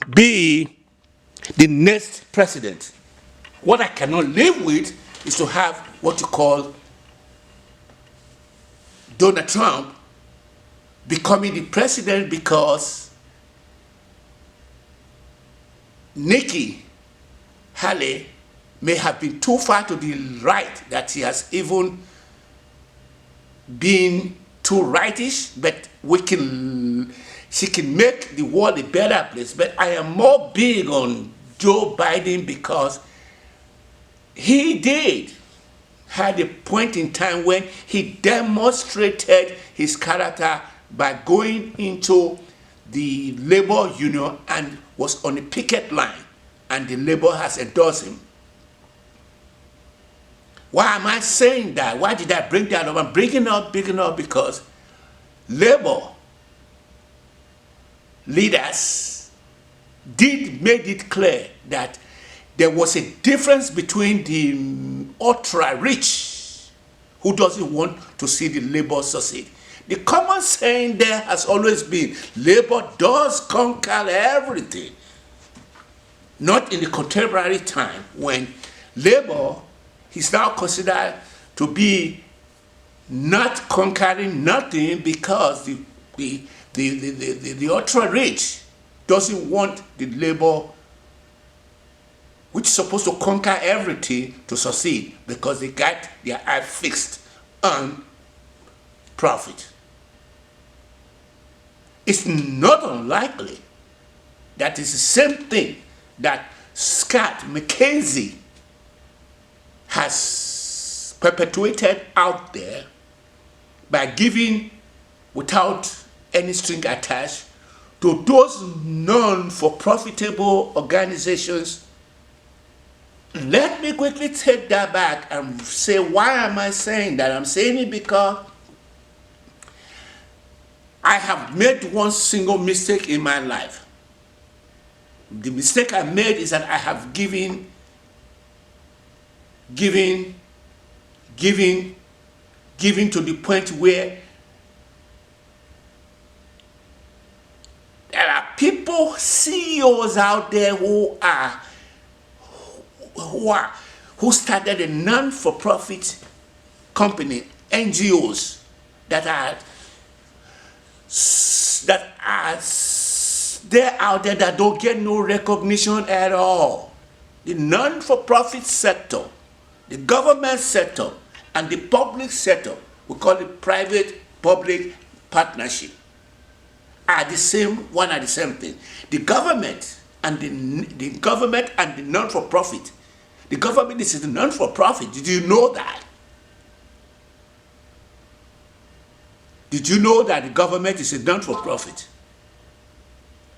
be the next president. What I cannot live with is to have what you call Donald Trump becoming the president because Nikki Haley may have been too far to the right that he has even been too rightish, but she can make the world a better place. But I am more big on Joe Biden because he had a point in time when he demonstrated his character by going into the labor union and was on the picket line, and the labor has endorsed him. Why am I saying that? Why did I bring that up? I'm bringing up because labor leaders made it clear that there was a difference between the ultra-rich who doesn't want to see the labor succeed. The common saying there has always been, labor does conquer everything. Not in the contemporary time when labor is now considered to be not conquering nothing because the ultra-rich doesn't want the labor which is supposed to conquer everything to succeed because they got their eye fixed on profit. It's not unlikely that it's the same thing that Scott McKenzie has perpetuated out there by giving without any string attached to those non-for-profitable organizations. Let me quickly take that back and say, why am I saying that? I'm saying it because I have made one single mistake in my life. The mistake I made is that I have given to the point where there are people, CEOs out there who started a non-for-profit company, NGOs that are they're out there that don't get no recognition at all. The non-for-profit sector, the government sector, and the public sector, we call it private-public partnership, are the same thing. The government and the government and the non-for-profit. The government is a non-for-profit. Did you know that? Did you know that the government is a non-for-profit?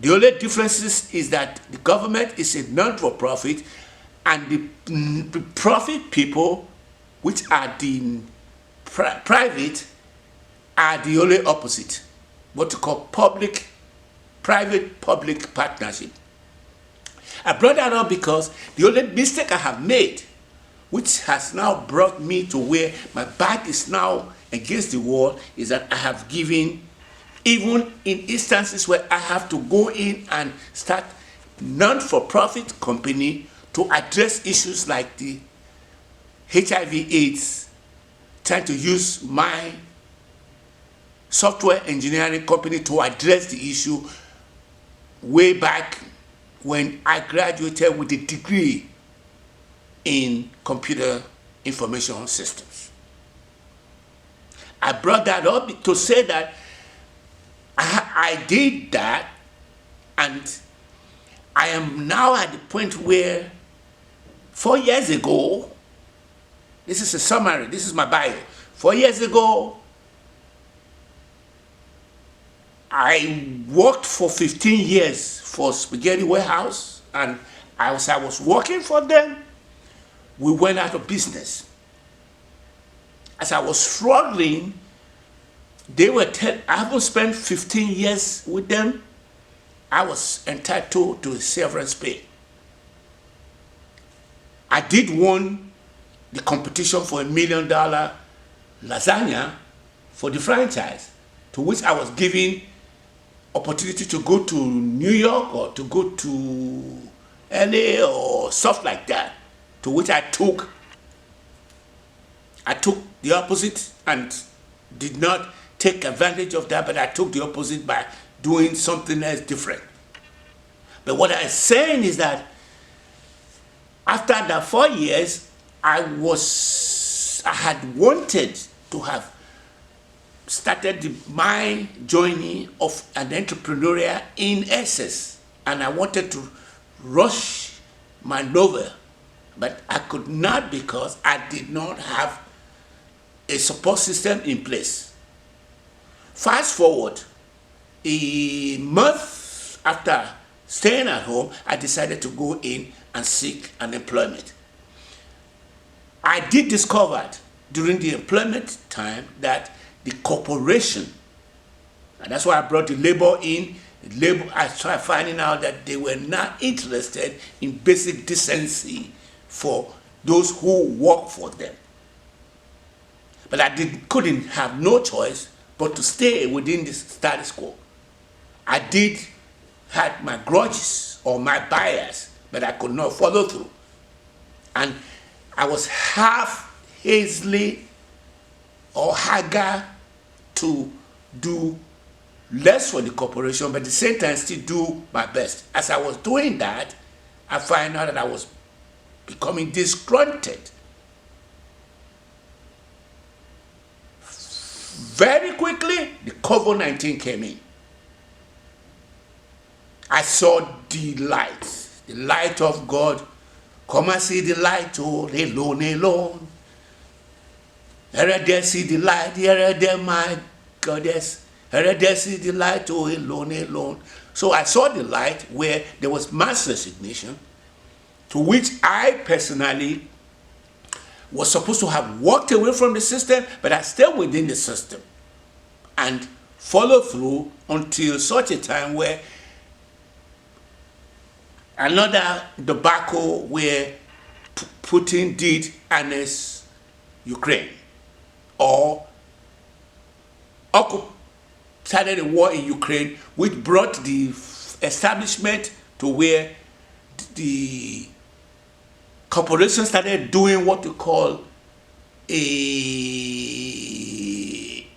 The only difference is that the government is a non-for-profit and the profit people, which are the private, are the only opposite. What you call private-public partnership. I brought that up because the only mistake I have made, which has now brought me to where my back is now against the wall, is that I have given, even in instances where I have to go in and start non-for-profit company to address issues like the HIV/AIDS, trying to use my software engineering company to address the issue way back when I graduated with a degree in computer information systems. I brought that up to say that I did that, and I am now at the point where 4 years ago, this is a summary, this is my bio. 4 years ago, I worked for 15 years for Spaghetti Warehouse, and as I was working for them, we went out of business. As I was struggling, I haven't spent 15 years with them. I was entitled to severance pay. I did win the competition for $1 million lasagna for the franchise, to which I was given opportunity to go to New York or to go to LA or stuff like that, to which I took the opposite and did not take advantage of that, but I took the opposite by doing something else different. But what I'm saying is that after that 4 years, I had wanted to have started my journey of an entrepreneurial in essence, and I wanted to rush my novel, but I could not because I did not have a support system in place. Fast forward, a month after staying at home, I decided to go in and seek an employment. I did discover during the employment time that the corporation, and that's why I brought the labor in, I started finding out that they were not interested in basic decency for those who work for them. But I couldn't have no choice but to stay within the status quo. I did had my grudges or my bias, but I could not follow through. And I was half hazily or haggard to do less for the corporation, but at the same time still do my best. As I was doing that, I found out that I was becoming disgruntled. Very quickly, the COVID-19 came in. I saw the light of God. Come and see the light, oh, alone, alone. Here there see the light, here there my goddess. Here there see the light, oh, alone, alone. So I saw the light where there was mass resignation, to which I personally was supposed to have walked away from the system, but I stayed within the system and followed through until such a time where another debacle where Putin did annex Ukraine or started a war in Ukraine, which brought the establishment to where the corporations started doing what we call a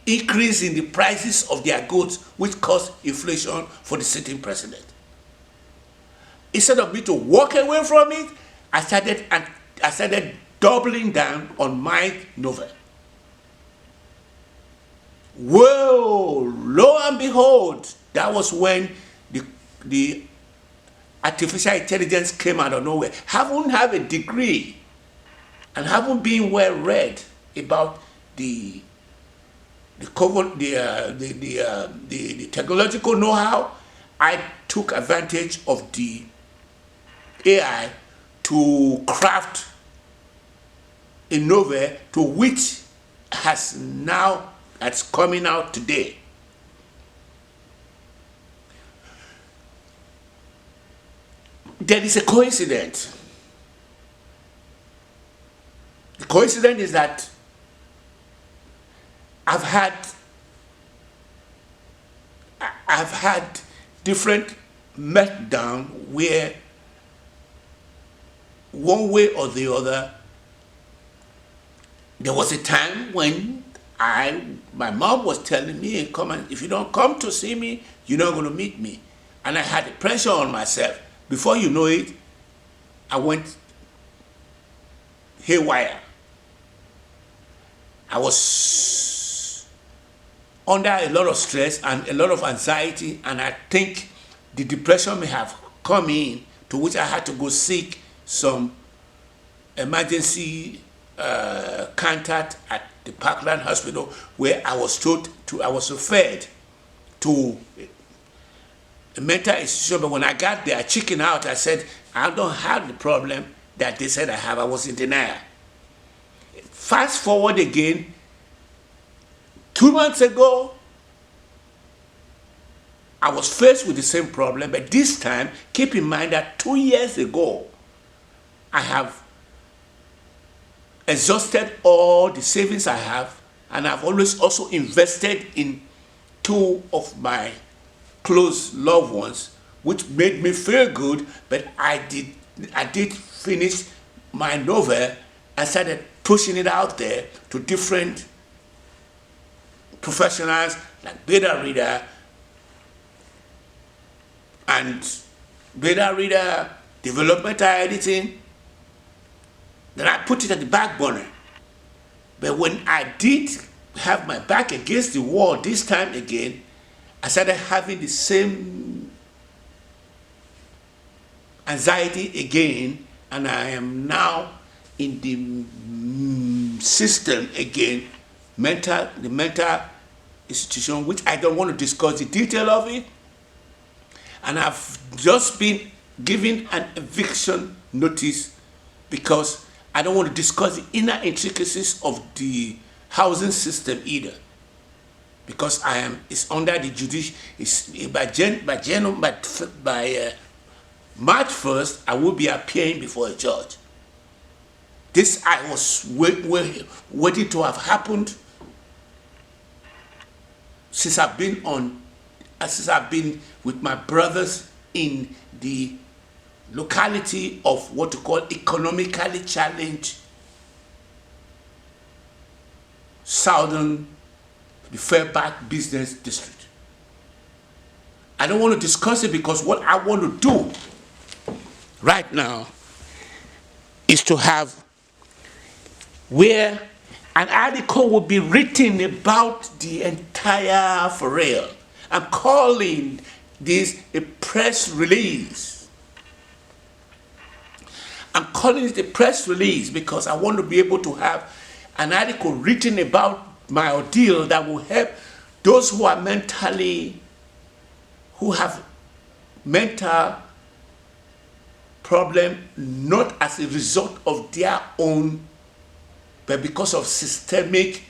increase in the prices of their goods, which caused inflation for the sitting president. Instead of me to walk away from it, I started doubling down on my novel. Whoa, lo and behold, that was when the artificial intelligence came out of nowhere. Haven't have a degree and haven't been well read about the technological know-how. I took advantage of the AI to craft a novel to which that's coming out today. There is a coincidence. The coincidence is that I've had different meltdown where one way or the other, there was a time when my mom was telling me, "Come on, if you don't come to see me, you're not going to meet me." And I had the pressure on myself. Before you know it, I went haywire. I was under a lot of stress and a lot of anxiety, and I think the depression may have come in, to which I had to go seek some emergency contact at the Parkland Hospital, where I was referred to a mental institution. But when I got there, I chickened out. I said, I don't have the problem that they said I have. I was in denial. Fast forward again, 2 months ago, I was faced with the same problem, but this time, keep in mind that 2 years ago, I have exhausted all the savings I have, and I've always also invested in two of my close loved ones, which made me feel good. But I did finish my novel and started pushing it out there to different professionals like beta reader and beta reader, developmental editing. Then I put it at the back burner. But when I did have my back against the wall this time again, I started having the same anxiety again, and I am now in the system again, the mental institution, which I don't want to discuss the detail of it. And I've just been given an eviction notice because I don't want to discuss the inner intricacies of the housing system either, because it's under the judicial. By March 1st, I will be appearing before a judge. This I was waiting to have happened since I've been with my brothers in the locality of what to call economically challenged southern, the Fairback Business District. I don't want to discuss it because what I want to do right now is to have where an article will be written about the entire foray. I'm calling this a press release. I'm calling it a press release because I want to be able to have an article written about my ordeal that will help those who have mental problem, not as a result of their own, but because of systemic